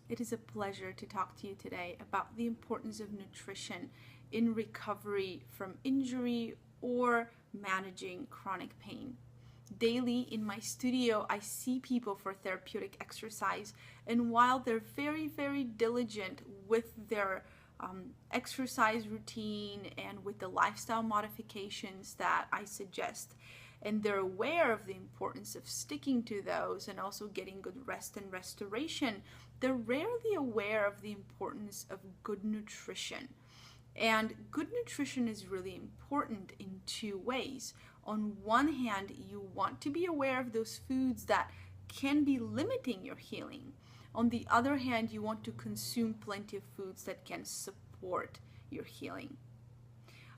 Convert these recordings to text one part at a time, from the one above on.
It is a pleasure to talk to you today about the importance of nutrition in recovery from injury or managing chronic pain. Daily in my studio, I see people for therapeutic exercise, and while they're very diligent with their exercise routine and with the lifestyle modifications that I suggest, and they're aware of the importance of sticking to those and also getting good rest and restoration, they're rarely aware of the importance of good nutrition. And good nutrition is really important in two ways. On one hand, you want to be aware of those foods that can be limiting your healing. On the other hand, you want to consume plenty of foods that can support your healing.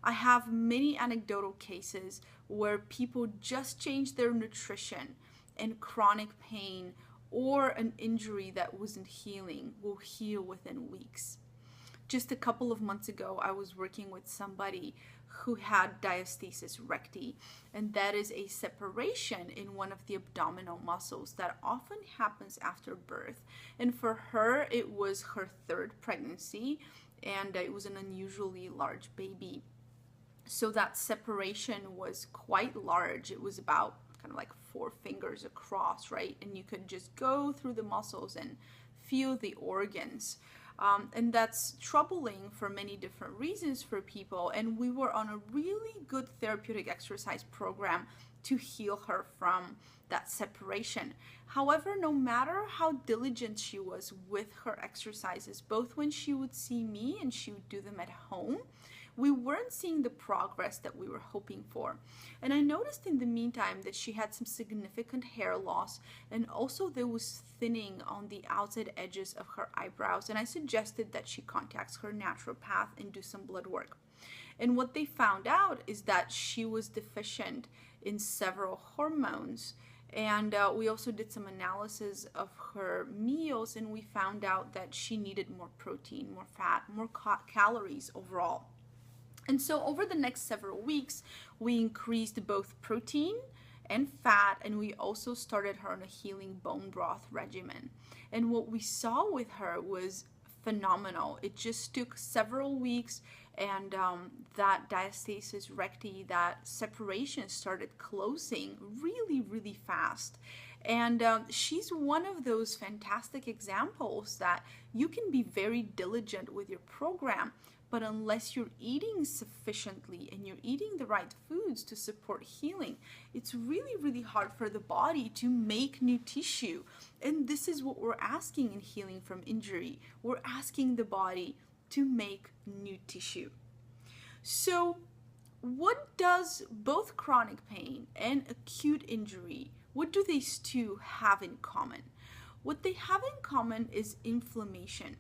I have many anecdotal cases where people just change their nutrition and chronic pain or an injury that wasn't healing will heal within weeks. Just a couple of months ago, I was working with somebody who had diastasis recti, and that is a separation in one of the abdominal muscles that often happens after birth. And for her, it was her third pregnancy, and it was an unusually large baby. So that separation was quite large. It was about kind of like 4 fingers across, right? And you could just go through the muscles and feel the organs. And that's troubling for many different reasons for people. And we were on a really good therapeutic exercise program to heal her from that separation. However, no matter how diligent she was with her exercises, both when she would see me and she would do them at home, we weren't seeing the progress that we were hoping for. And I noticed in the meantime that she had some significant hair loss, and also there was thinning on the outside edges of her eyebrows. And I suggested that she contacts her naturopath and do some blood work. And what they found out is that she was deficient in several hormones. And we also did some analysis of her meals, and we found out that she needed more protein, more fat, more calories overall. And so over the next several weeks, we increased both protein and fat, and we also started her on a healing bone broth regimen. And what we saw with her was phenomenal. It just took several weeks, and that diastasis recti, that separation, started closing really fast. And she's one of those fantastic examples that you can be very diligent with your program, but unless you're eating sufficiently and you're eating the right foods to support healing, it's really hard for the body to make new tissue. And this is what we're asking in healing from injury. We're asking the body to make new tissue. So what does both chronic pain and acute injury, what do these two have in common? What they have in common is inflammation.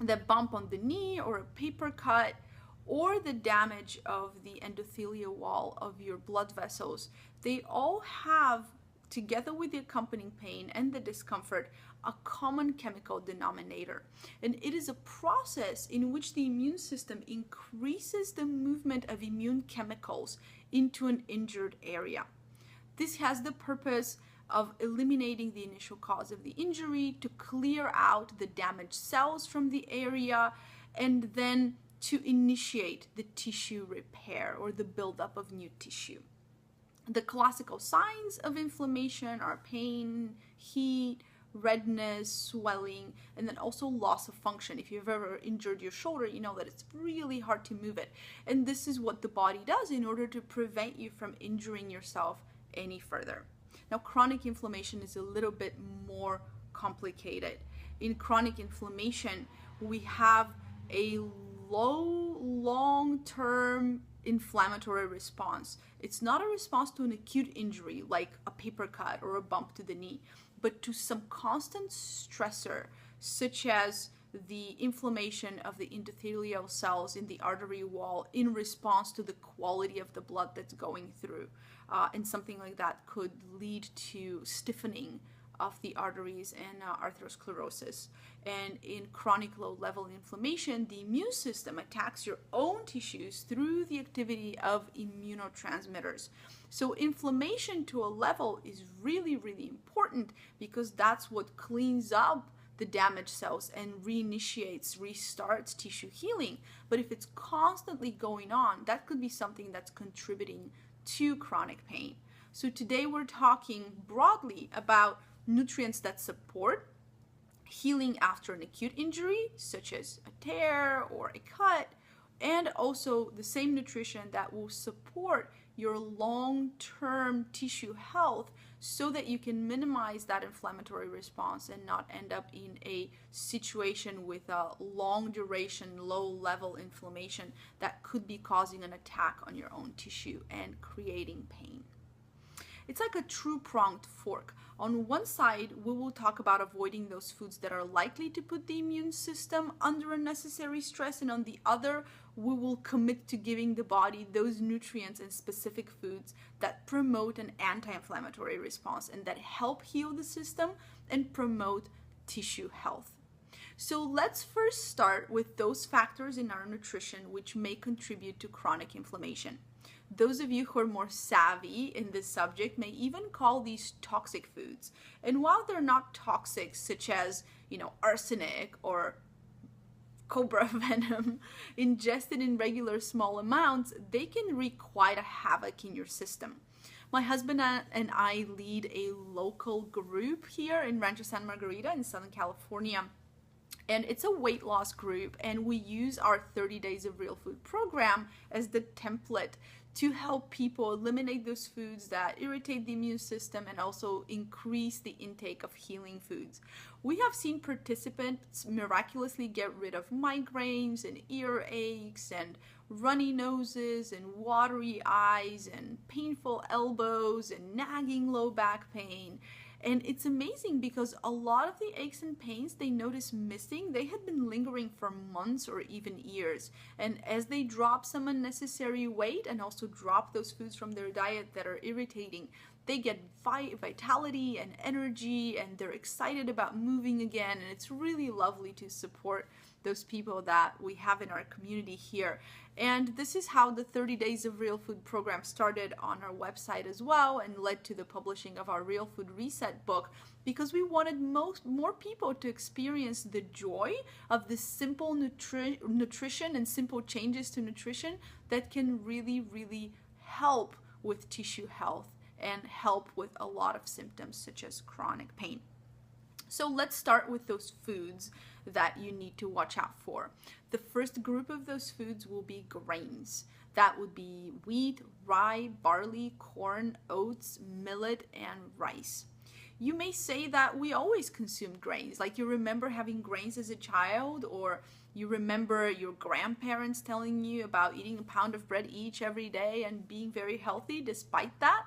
The bump on the knee or a paper cut or the damage of the endothelial wall of your blood vessels, they all have, together with the accompanying pain and the discomfort, a common chemical denominator. And it is a process in which the immune system increases the movement of immune chemicals into an injured area. This has the purpose of eliminating the initial cause of the injury, to clear out the damaged cells from the area, and then to initiate the tissue repair or the buildup of new tissue. The classical signs of inflammation are pain, heat, redness, swelling, and then also loss of function. If you've ever injured your shoulder, you know that it's really hard to move it. And this is what the body does in order to prevent you from injuring yourself any further. Now, chronic inflammation is a little bit more complicated. In chronic inflammation, we have a long-term inflammatory response. It's not a response to an acute injury like a paper cut or a bump to the knee, but to some constant stressor, such as the inflammation of the endothelial cells in the artery wall in response to the quality of the blood that's going through. And something like that could lead to stiffening of the arteries and atherosclerosis. And in chronic low-level inflammation, the immune system attacks your own tissues through the activity of immunotransmitters. So inflammation to a level is really important, because that's what cleans up the damaged cells and restarts tissue healing. But if it's constantly going on, that could be something that's contributing to chronic pain. So today we're talking broadly about nutrients that support healing after an acute injury, such as a tear or a cut, and also the same nutrition that will support your long-term tissue health so that you can minimize that inflammatory response and not end up in a situation with a long duration, low level inflammation that could be causing an attack on your own tissue and creating pain. It's like a two-pronged fork. On one side, we will talk about avoiding those foods that are likely to put the immune system under unnecessary stress, and on the other, we will commit to giving the body those nutrients and specific foods that promote an anti-inflammatory response and that help heal the system and promote tissue health. So let's first start with those factors in our nutrition which may contribute to chronic inflammation. Those of you who are more savvy in this subject may even call these toxic foods. And while they're not toxic, such as, arsenic or cobra venom, ingested in regular small amounts, they can wreak quite a havoc in your system. My husband and I lead a local group here in Rancho Santa Margarita in Southern California. And it's a weight loss group, and we use our 30 Days of Real Food program as the template to help people eliminate those foods that irritate the immune system and also increase the intake of healing foods. We have seen participants miraculously get rid of migraines and earaches and runny noses and watery eyes and painful elbows and nagging low back pain. And it's amazing because a lot of the aches and pains they notice missing, they had been lingering for months or even years. And as they drop some unnecessary weight and also drop those foods from their diet that are irritating, they get vitality and energy, and they're excited about moving again. And it's really lovely to support those people that we have in our community here. And this is how the 30 Days of Real Food program started on our website as well, and led to the publishing of our Real Food Reset book, because we wanted more people to experience the joy of this simple nutrition and simple changes to nutrition that can really, really help with tissue health and help with a lot of symptoms such as chronic pain. So let's start with those foods that you need to watch out for. The first group of those foods will be grains. That would be wheat, rye, barley, corn, oats, millet, and rice. You may say that we always consume grains, like you remember having grains as a child, or you remember your grandparents telling you about eating a pound of bread each every day and being very healthy despite that.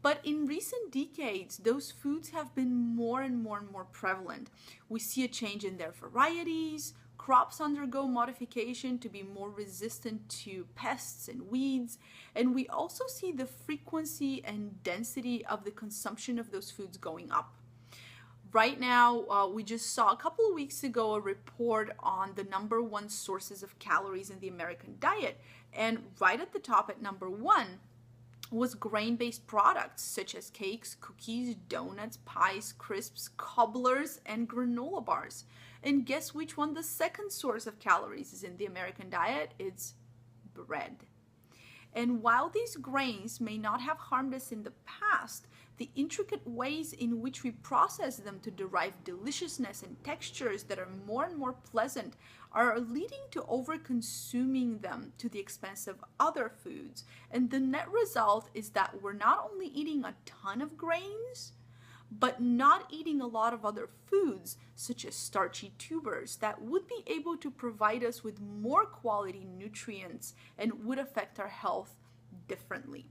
But in recent decades, those foods have been more and more prevalent. We see a change in their varieties. Crops undergo modification to be more resistant to pests and weeds. And we also see the frequency and density of the consumption of those foods going up. Right now, we just saw a couple of weeks ago a report on the number one sources of calories in the American diet. And right at the top at number one was grain-based products such as cakes, cookies, donuts, pies, crisps, cobblers, and granola bars. And guess which one the second source of calories is in the American diet? It's bread. And while these grains may not have harmed us in the past, the intricate ways in which we process them to derive deliciousness and textures that are more and more pleasant are leading to over-consuming them to the expense of other foods. And the net result is that we're not only eating a ton of grains, but not eating a lot of other foods, such as starchy tubers, that would be able to provide us with more quality nutrients and would affect our health differently.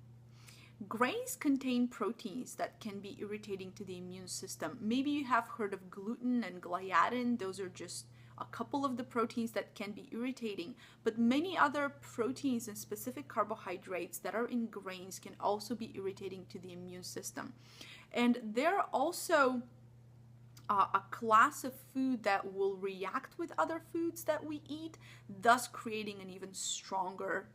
Grains contain proteins that can be irritating to the immune system. Maybe you have heard of gluten and gliadin. Those are just a couple of the proteins that can be irritating, but many other proteins and specific carbohydrates that are in grains can also be irritating to the immune system. And they're also a class of food that will react with other foods that we eat, thus creating an even stronger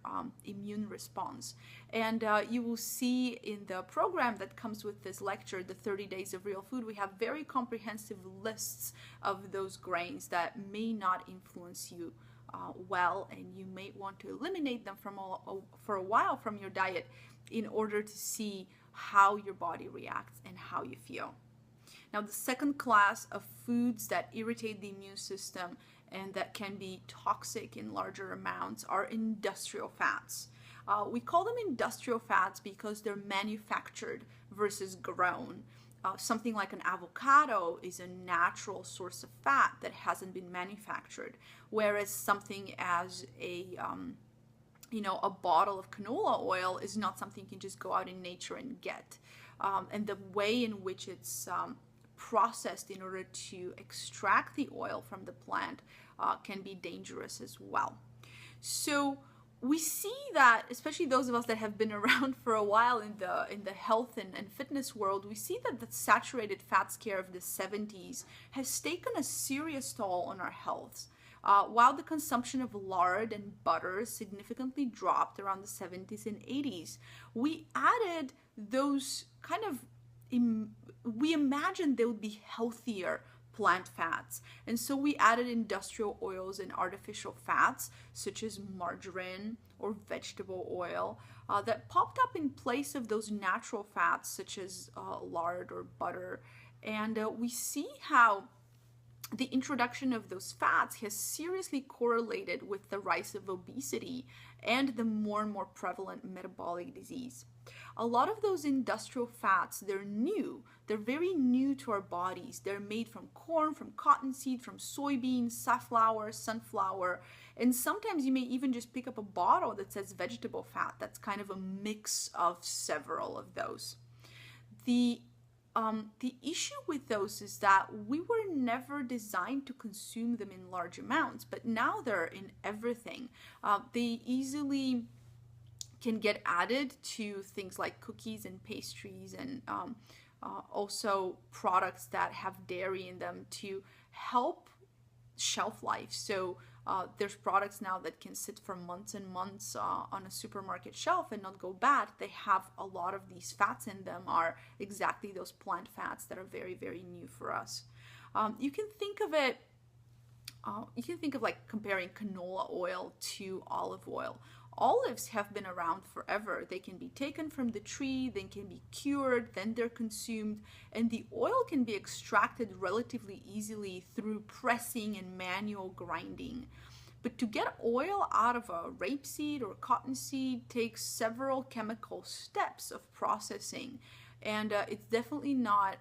immune response. And you will see in the program that comes with this lecture, the 30 Days of Real Food, we have very comprehensive lists of those grains that may not influence you well, and you may want to eliminate them for a while from your diet in order to see how your body reacts and how you feel. Now, the second class of foods that irritate the immune system and that can be toxic in larger amounts are industrial fats. We call them industrial fats because they're manufactured versus grown. Something like an avocado is a natural source of fat that hasn't been manufactured, whereas something as a bottle of canola oil is not something you can just go out in nature and get. And the way in which it's processed in order to extract the oil from the plant can be dangerous as well. So we see that, especially those of us that have been around for a while in the health and fitness world, we see that the saturated fat scare of the 70s has taken a serious toll on our health. While the consumption of lard and butter significantly dropped around the 70s and 80s, we added those we imagined they would be healthier plant fats. And so we added industrial oils and artificial fats, such as margarine or vegetable oil, that popped up in place of those natural fats, such as lard or butter. And we see how the introduction of those fats has seriously correlated with the rise of obesity and the more and more prevalent metabolic disease. A lot of those industrial fats, they're new. They're very new to our bodies. They're made from corn, from cottonseed, from soybeans, safflower, sunflower, and sometimes you may even just pick up a bottle that says vegetable fat. That's kind of a mix of several of those. The issue with those is that we were never designed to consume them in large amounts, but now they're in everything. They easily can get added to things like cookies and pastries and also products that have dairy in them to help shelf life. So there's products now that can sit for months and months on a supermarket shelf and not go bad. They have a lot of these fats in them, are exactly those plant fats that are very, very new for us. You can think of it, like comparing canola oil to olive oil. Olives have been around forever. They can be taken from the tree, they can be cured, then they're consumed, and the oil can be extracted relatively easily through pressing and manual grinding. But to get oil out of a rapeseed or cottonseed takes several chemical steps of processing. And it's definitely not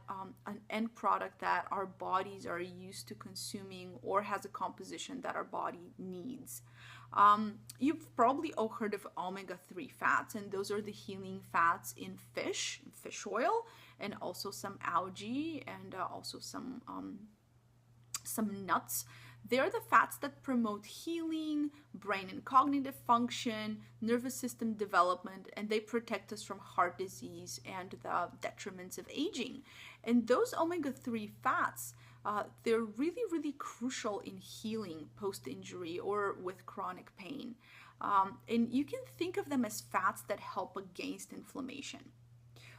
an end product that our bodies are used to consuming or has a composition that our body needs. You've probably all heard of omega-3 fats, and those are the healing fats in fish oil, and also some algae, and also some nuts. They're the fats that promote healing, brain and cognitive function, nervous system development, and they protect us from heart disease and the detriments of aging. And those omega-3 fats, they're really, really crucial in healing post-injury or with chronic pain. And you can think of them as fats that help against inflammation.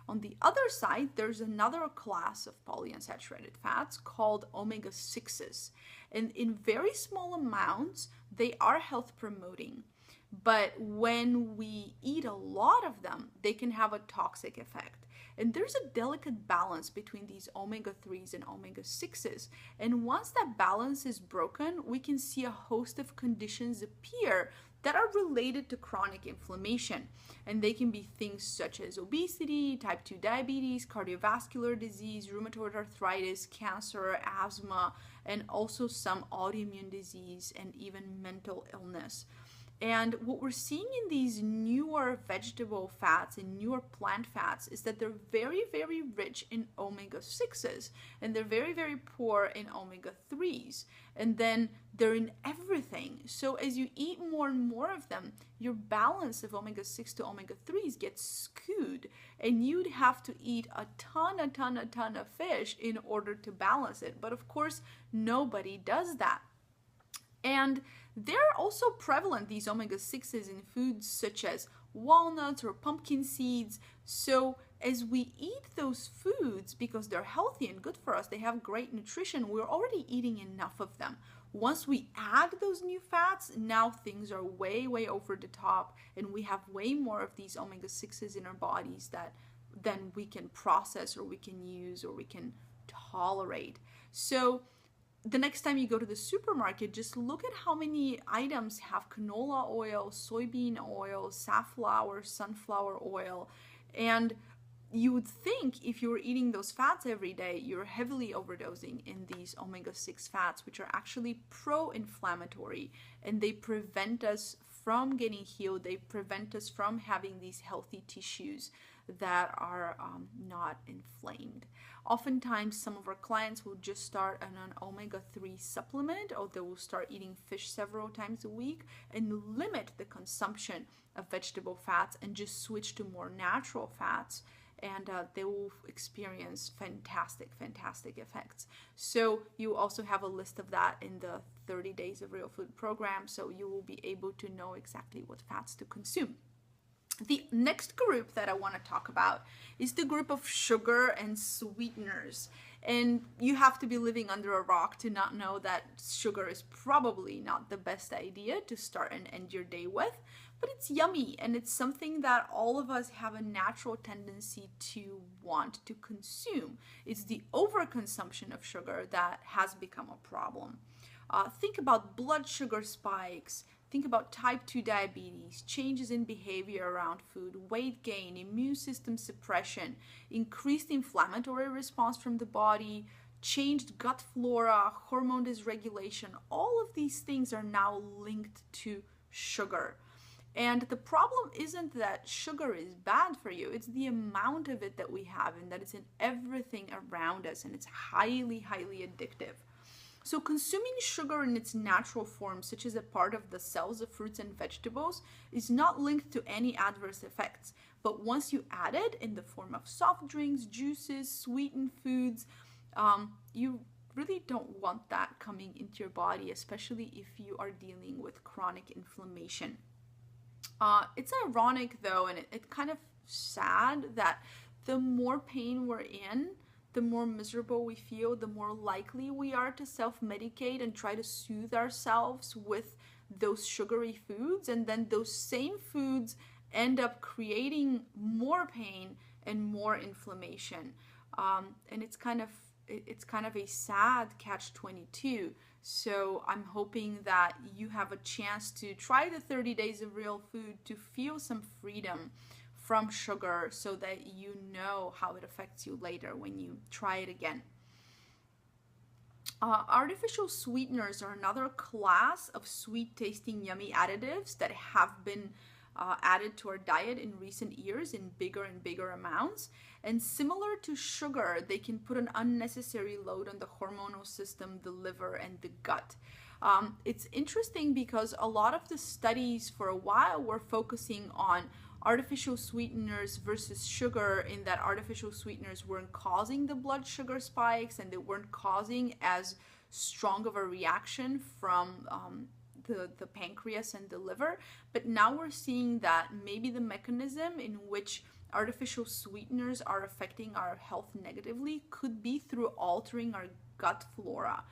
On the other side, there's another class of polyunsaturated fats called omega-6s. And in very small amounts, they are health promoting. But when we eat a lot of them, they can have a toxic effect. And there's a delicate balance between these omega-3s and omega-6s. And once that balance is broken, we can see a host of conditions appear that are related to chronic inflammation. And they can be things such as obesity, type 2 diabetes, cardiovascular disease, rheumatoid arthritis, cancer, asthma, and also some autoimmune disease and even mental illness. And what we're seeing in these newer vegetable fats and newer plant fats is that they're very, very rich in omega-6s, and they're very, very poor in omega-3s. And then they're in everything. So as you eat more and more of them, your balance of omega-6 to omega-3s gets skewed, and you'd have to eat a ton of fish in order to balance it. But of course, nobody does that. And they're also prevalent, these omega-6s, in foods such as walnuts or pumpkin seeds. So as we eat those foods, because they're healthy and good for us, they have great nutrition, we're already eating enough of them. Once we add those new fats, now things are way, way over the top, and we have way more of these omega-6s in our bodies than we can process or we can use or we can tolerate. So the next time you go to the supermarket, just look at how many items have canola oil, soybean oil, safflower, sunflower oil. And you would think if you were eating those fats every day, you're heavily overdosing in these omega-6 fats, which are actually pro-inflammatory, and they prevent us from getting healed. They prevent us from having these healthy tissues that are not inflamed. Oftentimes, some of our clients will just start on an omega-3 supplement, or they will start eating fish several times a week and limit the consumption of vegetable fats and just switch to more natural fats. And they will experience fantastic effects. So you also have a list of that in the 30 Days of Real Food program, so you will be able to know exactly what fats to consume. The next group that I want to talk about is the group of sugar and sweeteners. And you have to be living under a rock to not know that sugar is probably not the best idea to start and end your day with, but it's yummy, and it's something that all of us have a natural tendency to want to consume. It's the overconsumption of sugar that has become a problem. Think about blood sugar spikes. Think about type 2 diabetes, changes in behavior around food, weight gain, immune system suppression, increased inflammatory response from the body, changed gut flora, hormone dysregulation. All of these things are now linked to sugar. And the problem isn't that sugar is bad for you, it's the amount of it that we have, and that it's in everything around us, and it's highly addictive. So consuming sugar in its natural form, such as a part of the cells of fruits and vegetables, is not linked to any adverse effects. But once you add it in the form of soft drinks, juices, sweetened foods, you really don't want that coming into your body, especially if you are dealing with chronic inflammation. It's ironic though, and it kind of sad that the more pain we're in, the more miserable we feel, the more likely we are to self-medicate and try to soothe ourselves with those sugary foods. And then those same foods end up creating more pain and more inflammation. And it's kind of a sad catch-22. So I'm hoping that you have a chance to try the 30 Days of Real Food to feel some freedom from sugar, so that you know how it affects you later when you try it again. Artificial sweeteners are another class of sweet tasting yummy additives that have been added to our diet in recent years in bigger and bigger amounts. And similar to sugar, they can put an unnecessary load on the hormonal system, the liver, and the gut. It's interesting because a lot of the studies for a while were focusing on artificial sweeteners versus sugar, in that artificial sweeteners weren't causing the blood sugar spikes and they weren't causing as strong of a reaction from the pancreas and the liver. But now we're seeing that maybe the mechanism in which artificial sweeteners are affecting our health negatively could be through altering our gut flora.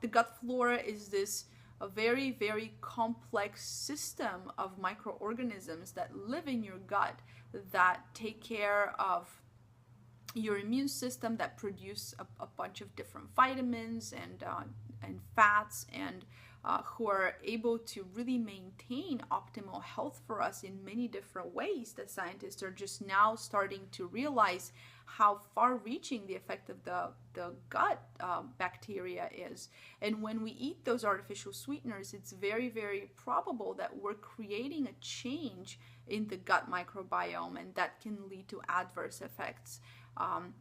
The gut flora is a very complex system of microorganisms that live in your gut, that take care of your immune system, that produce a bunch of different vitamins and and fats, and who are able to really maintain optimal health for us in many different ways, that scientists are just now starting to realize how far-reaching the effect of the gut bacteria is. And when we eat those artificial sweeteners, it's very, very probable that we're creating a change in the gut microbiome, and that can lead to adverse effects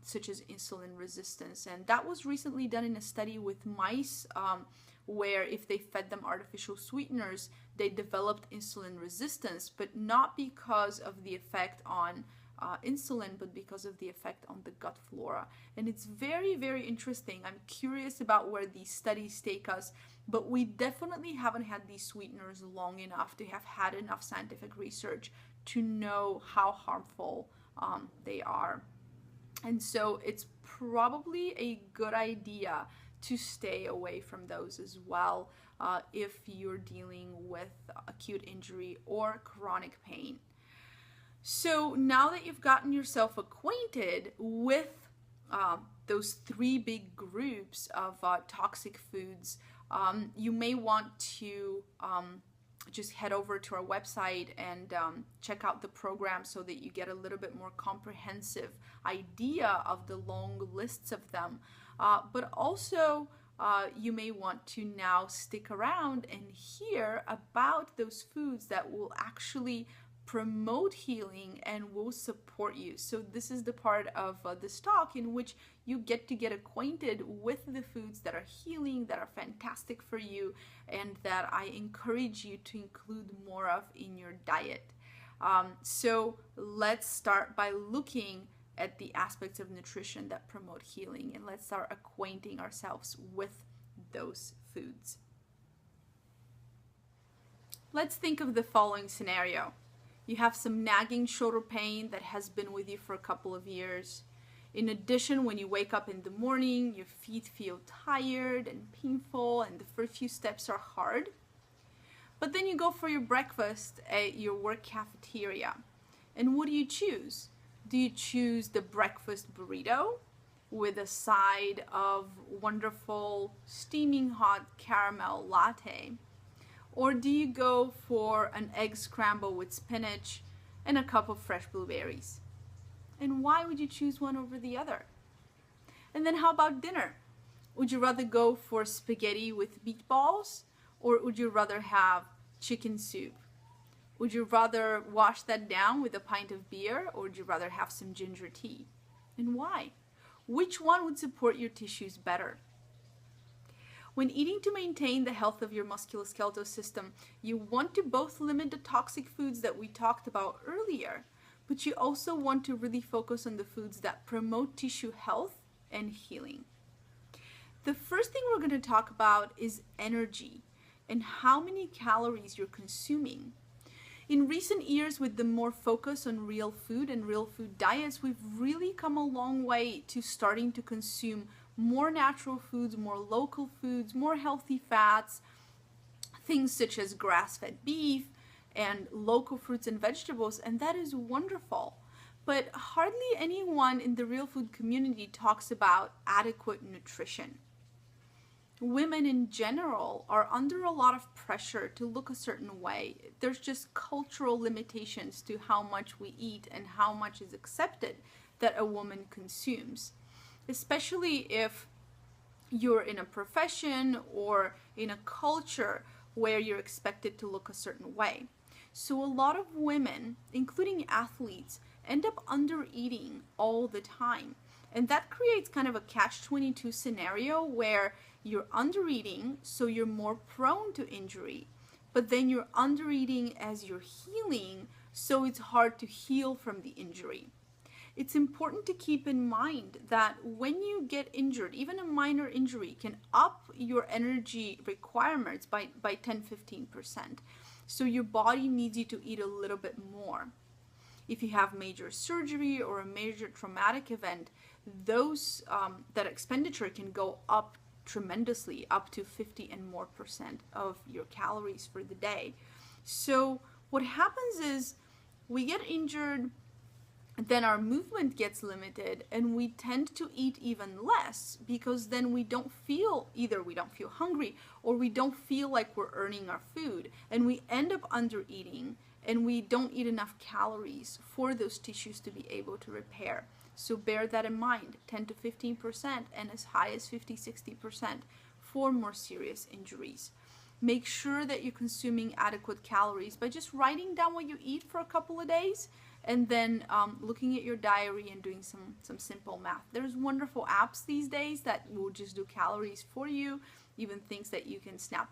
such as insulin resistance. And that was recently done in a study with mice, where if they fed them artificial sweeteners, they developed insulin resistance, but not because of the effect on insulin, but because of the effect on the gut flora. And it's very, very interesting. I'm curious about where these studies take us, but we definitely haven't had these sweeteners long enough to have had enough scientific research to know how harmful they are. And so it's probably a good idea to stay away from those as well if you're dealing with acute injury or chronic pain. So now that you've gotten yourself acquainted with those three big groups of toxic foods, you may want to just head over to our website and check out the program so that you get a little bit more comprehensive idea of the long lists of them. But also, you may want to now stick around and hear about those foods that will actually promote healing and will support you. So this is the part of this talk in which you get to get acquainted with the foods that are healing, that are fantastic for you, and that I encourage you to include more of in your diet. So let's start by looking at the aspects of nutrition that promote healing, and let's start acquainting ourselves with those foods. Let's think of the following scenario. You have some nagging shoulder pain that has been with you for a couple of years. In addition, when you wake up in the morning, your feet feel tired and painful, and the first few steps are hard. But then you go for your breakfast at your work cafeteria. And what do you choose? Do you choose the breakfast burrito with a side of wonderful steaming hot caramel latte? Or do you go for an egg scramble with spinach and a cup of fresh blueberries? And why would you choose one over the other? And then how about dinner? Would you rather go for spaghetti with meatballs, or would you rather have chicken soup? Would you rather wash that down with a pint of beer, or would you rather have some ginger tea? And why? Which one would support your tissues better? When eating to maintain the health of your musculoskeletal system, you want to both limit the toxic foods that we talked about earlier, but you also want to really focus on the foods that promote tissue health and healing. The first thing we're going to talk about is energy and how many calories you're consuming. In recent years, with the more focus on real food and real food diets, we've really come a long way to starting to consume more natural foods, more local foods, more healthy fats, things such as grass-fed beef and local fruits and vegetables, and that is wonderful. But hardly anyone in the real food community talks about adequate nutrition. Women in general are under a lot of pressure to look a certain way. There's just cultural limitations to how much we eat and how much is accepted that a woman consumes, especially if you're in a profession or in a culture where you're expected to look a certain way. So a lot of women, including athletes, end up under eating all the time. And that creates kind of a catch-22 scenario where you're under eating, so you're more prone to injury, but then you're under eating as you're healing, so it's hard to heal from the injury. It's important to keep in mind that when you get injured, even a minor injury can up your energy requirements by 10-15%. So your body needs you to eat a little bit more. If you have major surgery or a major traumatic event, those that expenditure can go up tremendously, up to 50% and more of your calories for the day. So what happens is we get injured, then our movement gets limited and we tend to eat even less, because then we don't feel, either we don't feel hungry or we don't feel like we're earning our food, and we end up under eating and we don't eat enough calories for those tissues to be able to repair. So bear that in mind, 10 to 15% and as high as 50-60% for more serious injuries. Make sure that you're consuming adequate calories by just writing down what you eat for a couple of days, and then looking at your diary and doing some simple math. There's wonderful apps these days that will just do calories for you, even things that you can snap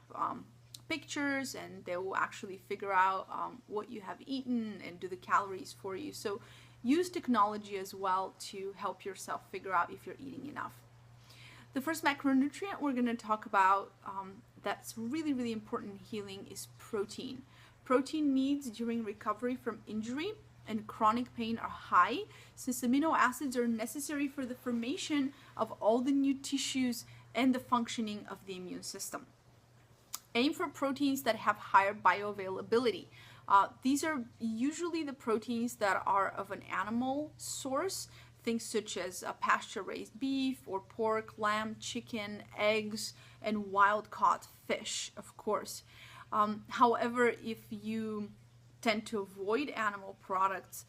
pictures and they will actually figure out what you have eaten and do the calories for you. So use technology as well to help yourself figure out if you're eating enough. The first macronutrient we're going to talk about that's really, really important in healing is protein. Protein needs during recovery from injury and chronic pain are high, since amino acids are necessary for the formation of all the new tissues and the functioning of the immune system. Aim for proteins that have higher bioavailability. These are usually the proteins that are of an animal source, things such as pasture-raised beef or pork, lamb, chicken, eggs, and wild-caught fish, of course. However, if you tend to avoid animal products,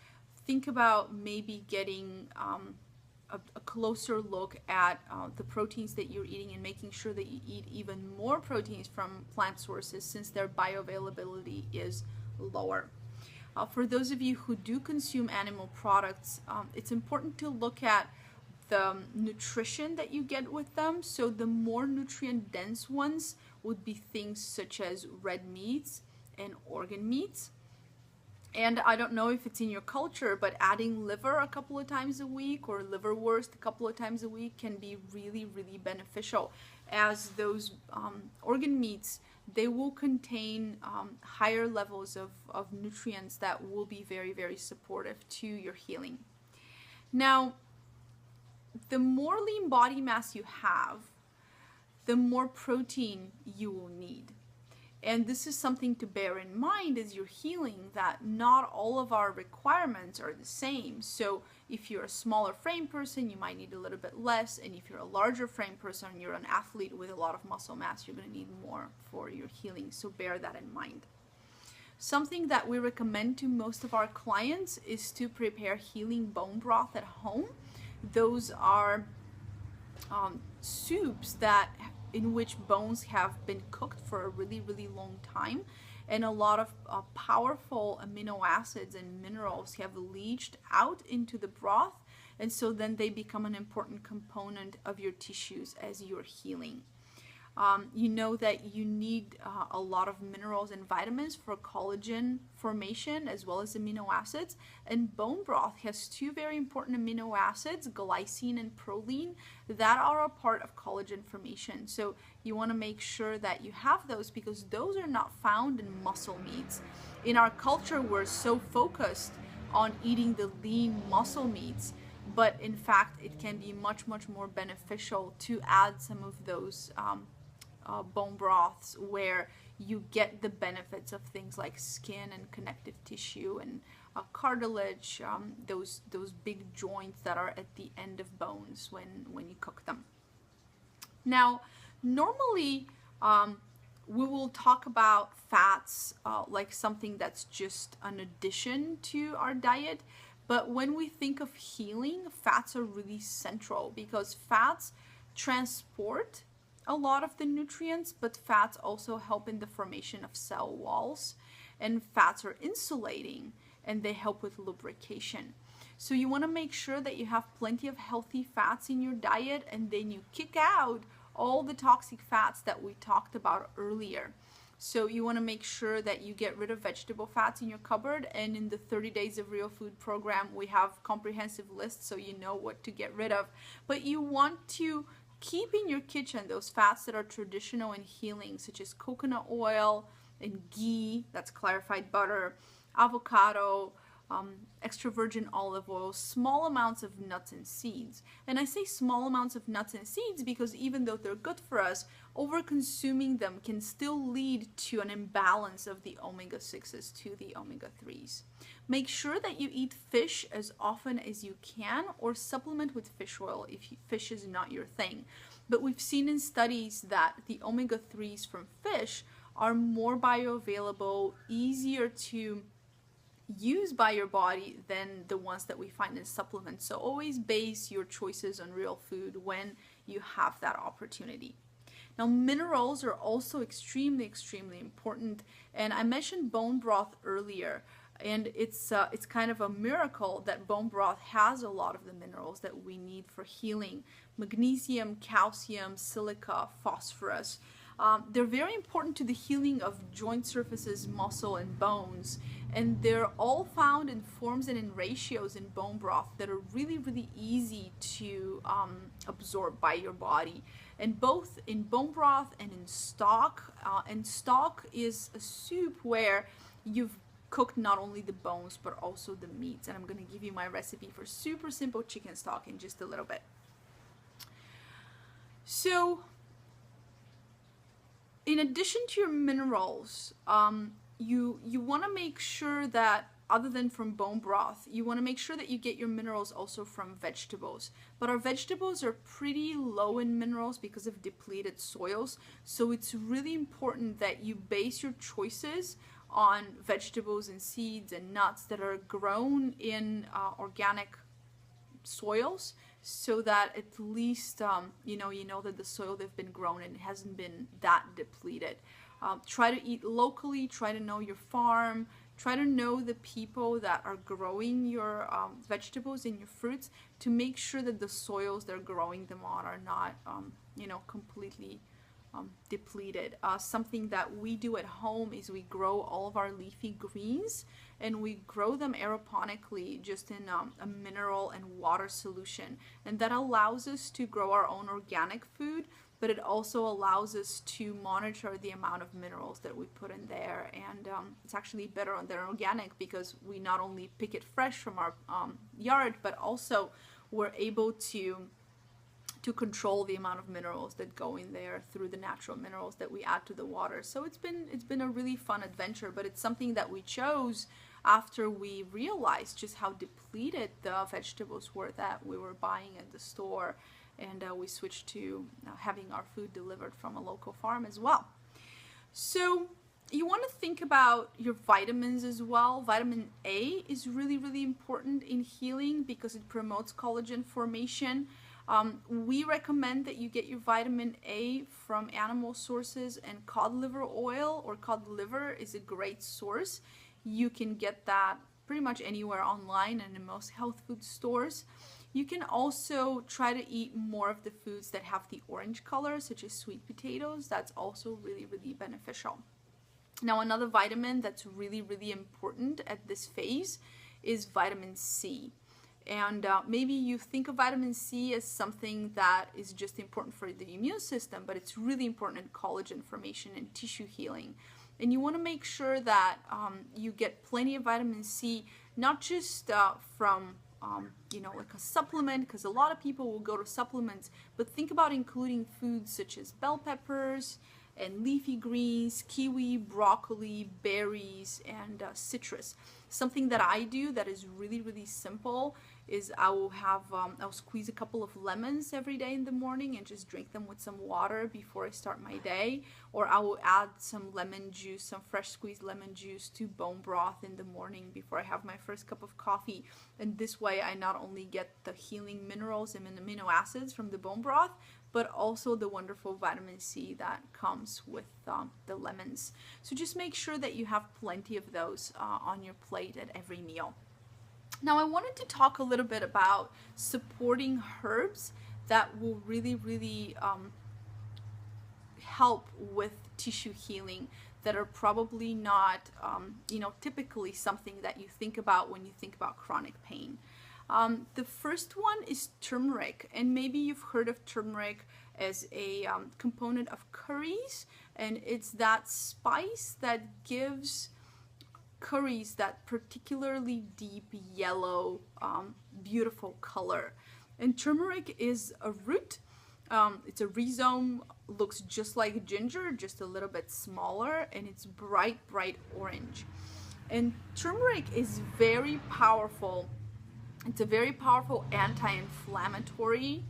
think about maybe getting a closer look at the proteins that you're eating and making sure that you eat even more proteins from plant sources, since their bioavailability is lower. For those of you who do consume animal products, it's important to look at the nutrition that you get with them. So the more nutrient dense ones would be things such as red meats and organ meats. And I don't know if it's in your culture, but adding liver a couple of times a week or liverwurst a couple of times a week can be really, really beneficial, as those organ meats, they will contain higher levels of nutrients that will be very, very supportive to your healing. Now, the more lean body mass you have, the more protein you will need. And this is something to bear in mind as you're healing, that not all of our requirements are the same. So if you're a smaller frame person, you might need a little bit less. And if you're a larger frame person, you're an athlete with a lot of muscle mass, you're going to need more for your healing. So bear that in mind. Something that we recommend to most of our clients is to prepare healing bone broth at home. Those are soups in which bones have been cooked for a really, really long time, and a lot of powerful amino acids and minerals have leached out into the broth, and so then they become an important component of your tissues as you're healing. You know that you need a lot of minerals and vitamins for collagen formation as well as amino acids, and bone broth has two very important amino acids, glycine and proline, that are a part of collagen formation. So you want to make sure that you have those, because those are not found in muscle meats. In our culture, we're so focused on eating the lean muscle meats, but in fact it can be much, much more beneficial to add some of those bone broths where you get the benefits of things like skin and connective tissue and cartilage, those big joints that are at the end of bones when you cook them. Now, normally we will talk about fats like something that's just an addition to our diet, but when we think of healing, fats are really central, because fats transport a lot of the nutrients, but fats also help in the formation of cell walls, and fats are insulating and they help with lubrication. So you want to make sure that you have plenty of healthy fats in your diet, and then you kick out all the toxic fats that we talked about earlier. So you want to make sure that you get rid of vegetable fats in your cupboard, and in the 30 Days of Real Food program we have comprehensive lists so you know what to get rid of. But you want to keep in your kitchen those fats that are traditional and healing, such as coconut oil and ghee, that's clarified butter, avocado, extra virgin olive oil, small amounts of nuts and seeds. And I say small amounts of nuts and seeds because even though they're good for us, over-consuming them can still lead to an imbalance of the omega-6s to the omega-3s. Make sure that you eat fish as often as you can, or supplement with fish oil if fish is not your thing. But we've seen in studies that the omega-3s from fish are more bioavailable, easier to use by your body than the ones that we find in supplements. So always base your choices on real food when you have that opportunity. Now, minerals are also extremely important. And I mentioned bone broth earlier. And it's kind of a miracle that bone broth has a lot of the minerals that we need for healing. Magnesium, calcium, silica, phosphorus. They're very important to the healing of joint surfaces, muscle, and bones. And they're all found in forms and in ratios in bone broth that are really easy to absorb by your body. And both in bone broth and in stock. And stock is a soup where you've cooked not only the bones but also the meats. And I'm going to give you my recipe for super simple chicken stock in just a little bit. So in addition to your minerals, you want to make sure that other than from bone broth, you want to make sure that you get your minerals also from vegetables. But our vegetables are pretty low in minerals because of depleted soils. So it's really important that you base your choices on vegetables and seeds and nuts that are grown in organic soils, so that at least you know that the soil they've been grown in hasn't been that depleted. Try to eat locally, try to know your farm, try to know the people that are growing your vegetables and your fruits to make sure that the soils they're growing them on are not completely depleted. Something that we do at home is we grow all of our leafy greens, and we grow them aeroponically just in a mineral and water solution, and that allows us to grow our own organic food, but it also allows us to monitor the amount of minerals that we put in there. And it's actually better on their organic because we not only pick it fresh from our yard, but also we're able to control the amount of minerals that go in there through the natural minerals that we add to the water. So it's been a really fun adventure, but it's something that we chose after we realized just how depleted the vegetables were that we were buying at the store, and we switched to having our food delivered from a local farm as well. So you want to think about your vitamins as well. Vitamin A is really important in healing because it promotes collagen formation. We recommend that you get your vitamin A from animal sources, and cod liver oil or cod liver is a great source. You can get that pretty much anywhere online and in most health food stores. You can also try to eat more of the foods that have the orange color, such as sweet potatoes. That's also really beneficial. Now, another vitamin that's really important at this phase is vitamin C. And maybe you think of vitamin C as something that is just important for the immune system, but it's really important in collagen formation and tissue healing. And you want to make sure that you get plenty of vitamin C, not just from like a supplement, because a lot of people will go to supplements, but think about including foods such as bell peppers and leafy greens, kiwi, broccoli, berries, and citrus. Something that I do that is really simple is I'll squeeze a couple of lemons every day in the morning and just drink them with some water before I start my day. Or I will add some lemon juice, some fresh squeezed lemon juice to bone broth in the morning before I have my first cup of coffee. And this way I not only get the healing minerals and amino acids from the bone broth, but also the wonderful vitamin C that comes with the lemons. So just make sure that you have plenty of those on your plate at every meal. Now, I wanted to talk a little bit about supporting herbs that will really help with tissue healing, that are probably not, typically something that you think about when you think about chronic pain. The first one is turmeric, and maybe you've heard of turmeric as a component of curries, and it's that spice that gives curries that particularly deep yellow, beautiful color. And turmeric is a root. It's a rhizome, looks just like ginger, just a little bit smaller, and it's bright orange. And turmeric is very powerful. It's a very powerful anti-inflammatory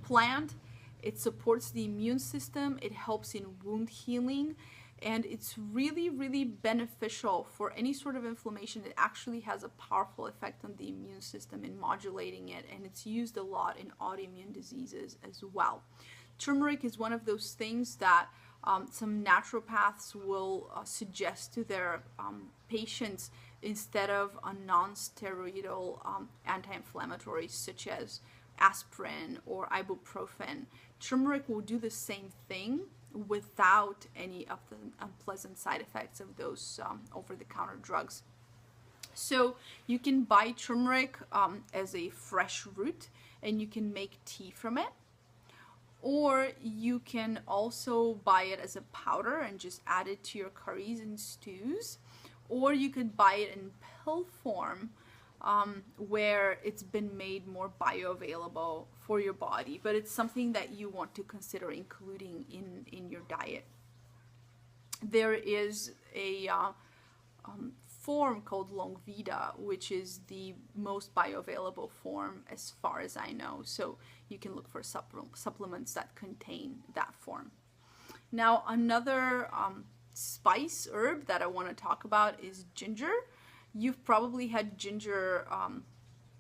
plant. It supports the immune system. It helps in wound healing. And it's really beneficial for any sort of inflammation. It actually has a powerful effect on the immune system in modulating it, and it's used a lot in autoimmune diseases as well. Turmeric is one of those things that some naturopaths will suggest to their patients instead of a non-steroidal anti-inflammatories such as aspirin or ibuprofen. Turmeric will do the same thing without any of the unpleasant side effects of those over-the-counter drugs. So you can buy turmeric as a fresh root, and you can make tea from it. Or you can also buy it as a powder and just add it to your curries and stews. Or you could buy it in pill form, where it's been made more bioavailable for your body, but it's something that you want to consider including in your diet. There is a form called Longvita, which is the most bioavailable form as far as I know, so you can look for supplements that contain that form. Now, another spice herb that I want to talk about is ginger. You've probably had ginger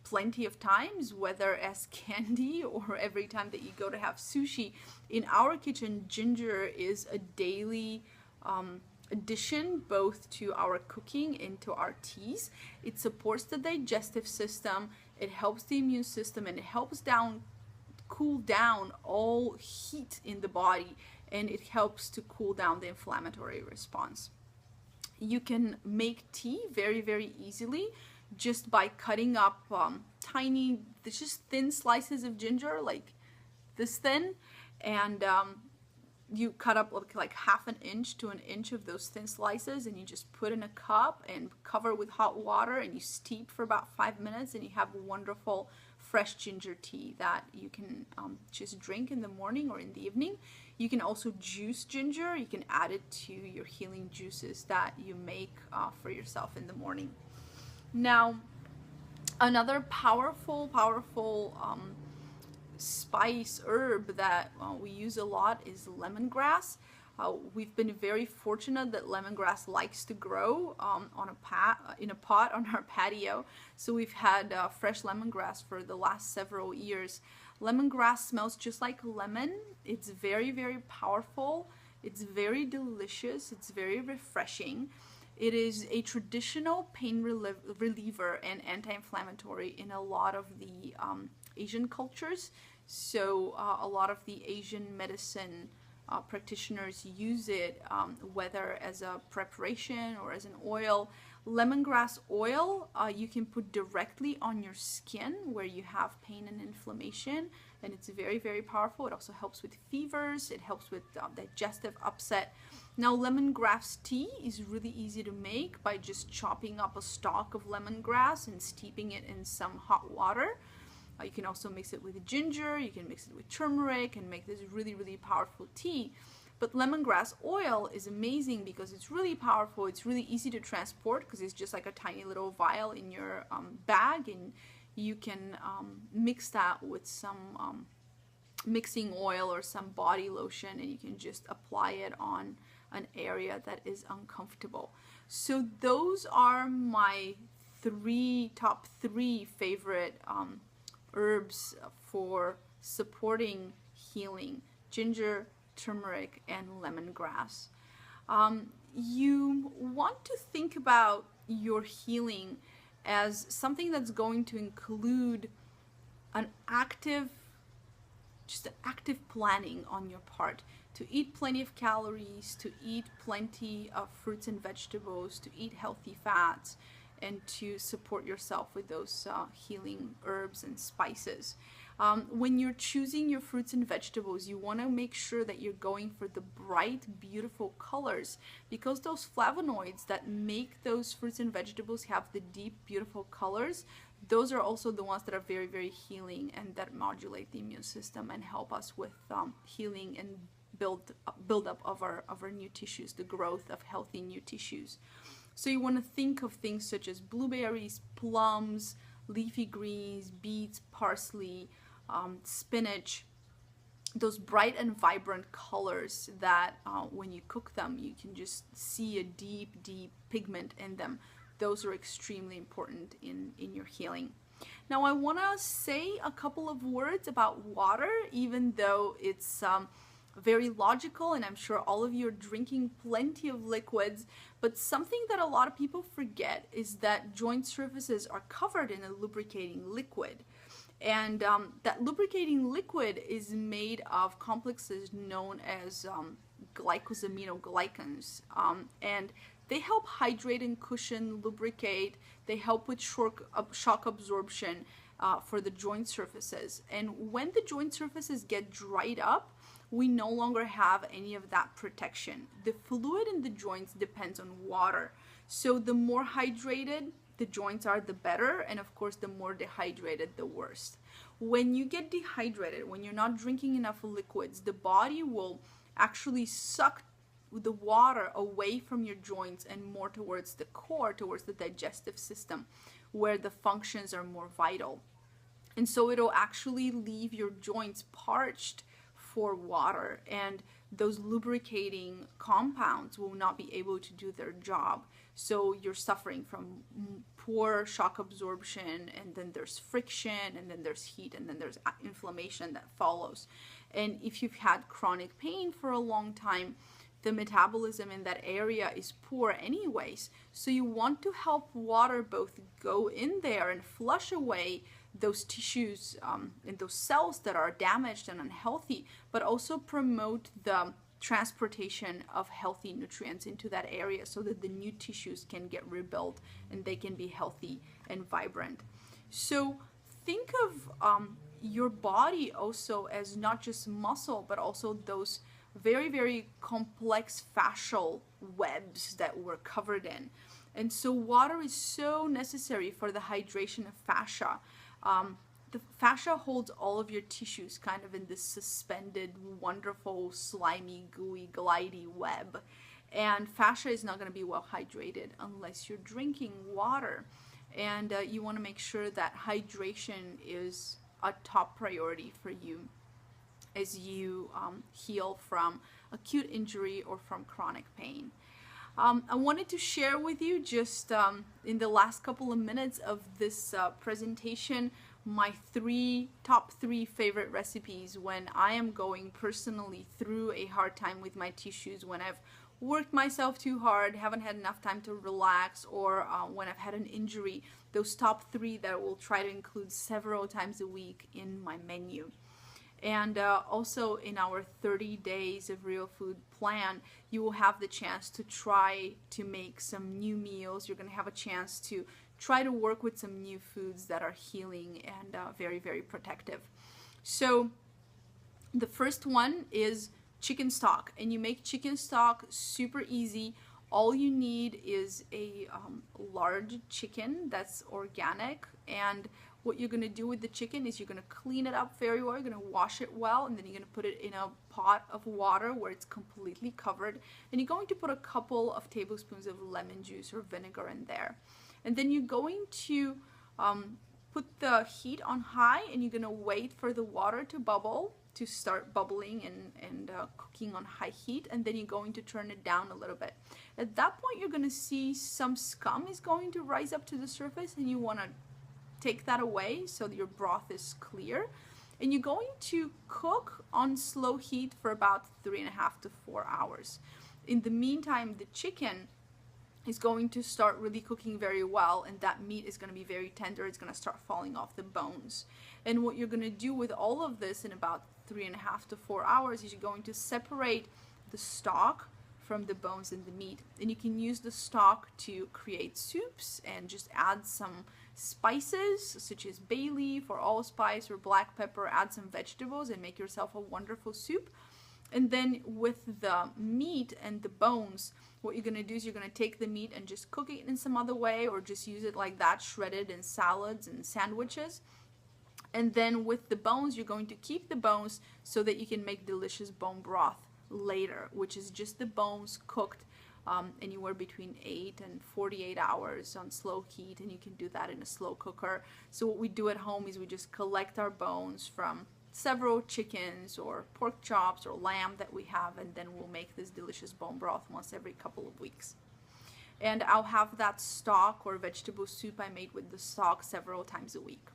plenty of times, whether as candy or every time that you go to have sushi. In our kitchen, ginger is a daily addition both to our cooking and to our teas. It supports the digestive system, it helps the immune system, and it helps cool down all heat in the body, and it helps to cool down the inflammatory response. You can make tea very easily just by cutting up tiny, just thin slices of ginger, like this thin, and you cut up like half an inch to an inch of those thin slices, and you just put in a cup and cover with hot water, and you steep for about 5 minutes, and you have a wonderful fresh ginger tea that you can just drink in the morning or in the evening. You can also juice ginger. You can add it to your healing juices that you make for yourself in the morning. Now, another powerful spice herb that we use a lot is lemongrass. We've been very fortunate that lemongrass likes to grow in a pot on our patio. So we've had fresh lemongrass for the last several years. Lemongrass smells just like lemon. It's very powerful. It's very delicious. It's very refreshing. It is a traditional pain reliever and anti-inflammatory in a lot of the Asian cultures. So a lot of the Asian medicine practitioners use it, whether as a preparation or as an oil. Lemongrass oil you can put directly on your skin where you have pain and inflammation, and it's very powerful. It also helps with fevers. It helps with digestive upset. Now, lemongrass tea is really easy to make by just chopping up a stalk of lemongrass and steeping it in some hot water. You can also mix it with ginger, you can mix it with turmeric and make this really powerful tea. But lemongrass oil is amazing because it's really powerful. It's really easy to transport because it's just like a tiny little vial in your bag, and you can mix that with some mixing oil or some body lotion, and you can just apply it on an area that is uncomfortable. So those are my top three favorite herbs for supporting healing: ginger, turmeric, and lemongrass. You want to think about your healing as something that's going to include an active planning on your part, to eat plenty of calories, to eat plenty of fruits and vegetables, to eat healthy fats, and to support yourself with those healing herbs and spices. When you're choosing your fruits and vegetables, you want to make sure that you're going for the bright, beautiful colors, because those flavonoids that make those fruits and vegetables have the deep, beautiful colors, those are also the ones that are very, very healing and that modulate the immune system and help us with healing and build up of our new tissues, the growth of healthy new tissues. So you want to think of things such as blueberries, plums, leafy greens, beets, parsley, spinach, those bright and vibrant colors that when you cook them, you can just see a deep, deep pigment in them. Those are extremely important in your healing. Now, I want to say a couple of words about water, even though it's very logical, and I'm sure all of you are drinking plenty of liquids, but something that a lot of people forget is that joint surfaces are covered in a lubricating liquid. And that lubricating liquid is made of complexes known as glycosaminoglycans, and they help hydrate and cushion, lubricate. They help with shock absorption for the joint surfaces. And when the joint surfaces get dried up, we no longer have any of that protection. The fluid in the joints depends on water. So the more hydrated the joints are, the better. And of course, the more dehydrated, the worst. When you get dehydrated, when you're not drinking enough liquids, the body will actually suck the water away from your joints and more towards the core, towards the digestive system, where the functions are more vital. And so it'll actually leave your joints parched for water, and those lubricating compounds will not be able to do their job. So you're suffering from poor shock absorption, and then there's friction, and then there's heat, and then there's inflammation that follows. And if you've had chronic pain for a long time, the metabolism in that area is poor anyways. So you want to help water both go in there and flush away those tissues and those cells that are damaged and unhealthy, but also promote the transportation of healthy nutrients into that area so that the new tissues can get rebuilt and they can be healthy and vibrant. So think of your body also as not just muscle, but also those very, very complex fascial webs that we're covered in. And so water is so necessary for the hydration of fascia. The fascia holds all of your tissues kind of in this suspended, wonderful, slimy, gooey, glidey web. And fascia is not going to be well hydrated unless you're drinking water. And you want to make sure that hydration is a top priority for you as you heal from acute injury or from chronic pain. I wanted to share with you just in the last couple of minutes of this presentation my top three favorite recipes when I am going personally through a hard time with my tissues, when I've worked myself too hard, haven't had enough time to relax, or when I've had an injury. Those top three that I will try to include several times a week in my menu. And also in our 30 days of real food plan, you will have the chance to try to make some new meals. You're going to have a chance to try to work with some new foods that are healing and very, very protective. So the first one is chicken stock, and you make chicken stock super easy. All you need is a large chicken that's organic, and what you're going to do with the chicken is you're going to clean it up very well, you're going to wash it well, and then you're going to put it in a pot of water where it's completely covered, and you're going to put a couple of tablespoons of lemon juice or vinegar in there. And then you're going to put the heat on high, and you're going to wait for the water to bubble, to start bubbling and cooking on high heat, and then you're going to turn it down a little bit. At that point, you're going to see some scum is going to rise up to the surface, and you want to take that away so that your broth is clear. And you're going to cook on slow heat for about 3.5 to 4 hours. In the meantime, the chicken is going to start really cooking very well, and that meat is going to be very tender. It's going to start falling off the bones. And what you're going to do with all of this in about 3.5 to 4 hours is you're going to separate the stock from the bones and the meat. And you can use the stock to create soups and just add some spices such as bay leaf or allspice or black pepper, add some vegetables and make yourself a wonderful soup. And then with the meat and the bones, what you're going to do is you're going to take the meat and just cook it in some other way, or just use it like that, shredded in salads and sandwiches. And then with the bones, you're going to keep the bones so that you can make delicious bone broth later, which is just the bones cooked anywhere between 8 and 48 hours on slow heat, and you can do that in a slow cooker. So what we do at home is we just collect our bones from several chickens or pork chops or lamb that we have, and then we'll make this delicious bone broth once every couple of weeks. And I'll have that stock or vegetable soup I made with the stock several times a week.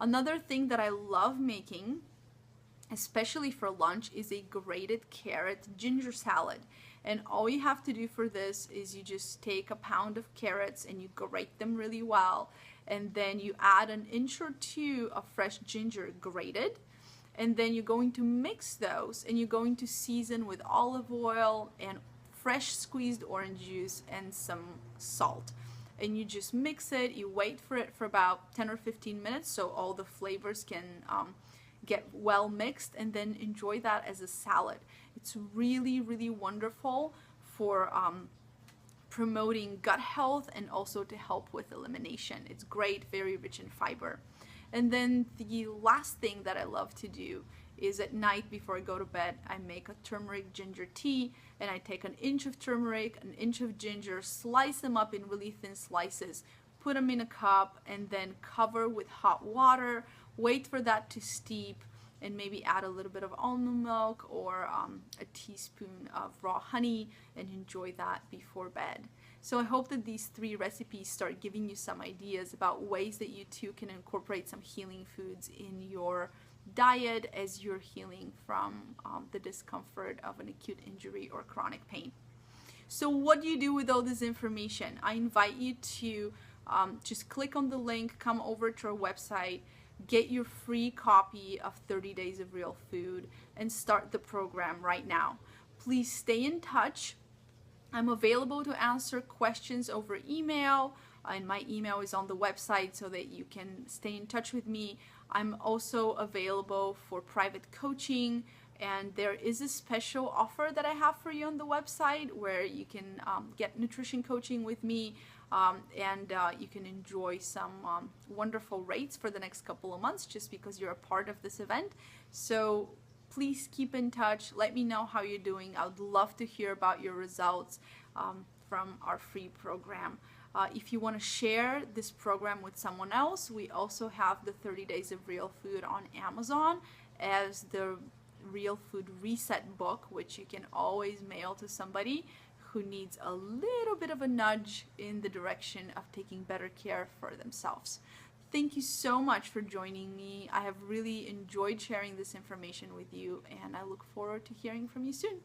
Another thing that I love making, especially for lunch, is a grated carrot ginger salad. And all you have to do for this is you just take a pound of carrots and you grate them really well, and then you add an inch or two of fresh ginger grated, and then you're going to mix those, and you're going to season with olive oil and fresh squeezed orange juice and some salt. And you just mix it, you wait for it for about 10 or 15 minutes so all the flavors can get well mixed, and then enjoy that as a salad. It's really, really wonderful for promoting gut health and also to help with elimination. It's great, very rich in fiber. And then the last thing that I love to do is at night before I go to bed, I make a turmeric ginger tea, and I take an inch of turmeric, an inch of ginger, slice them up in really thin slices, put them in a cup, and then cover with hot water, wait for that to steep, and maybe add a little bit of almond milk or a teaspoon of raw honey, and enjoy that before bed. So I hope that these 3 recipes start giving you some ideas about ways that you too can incorporate some healing foods in your diet as you're healing from the discomfort of an acute injury or chronic pain. So what do you do with all this information? I invite you to just click on the link, come over to our website, get your free copy of 30 Days of Real Food, and start the program right now. Please stay in touch. I'm available to answer questions over email, and my email is on the website so that you can stay in touch with me. I'm also available for private coaching, and there is a special offer that I have for you on the website where you can get nutrition coaching with me, and you can enjoy some wonderful rates for the next couple of months just because you're a part of this event. So please keep in touch. Let me know how you're doing. I would love to hear about your results from our free program. If you want to share this program with someone else, we also have the 30 Days of Real Food on Amazon as the Real Food Reset book, which you can always mail to somebody who needs a little bit of a nudge in the direction of taking better care for themselves. Thank you so much for joining me. I have really enjoyed sharing this information with you, and I look forward to hearing from you soon.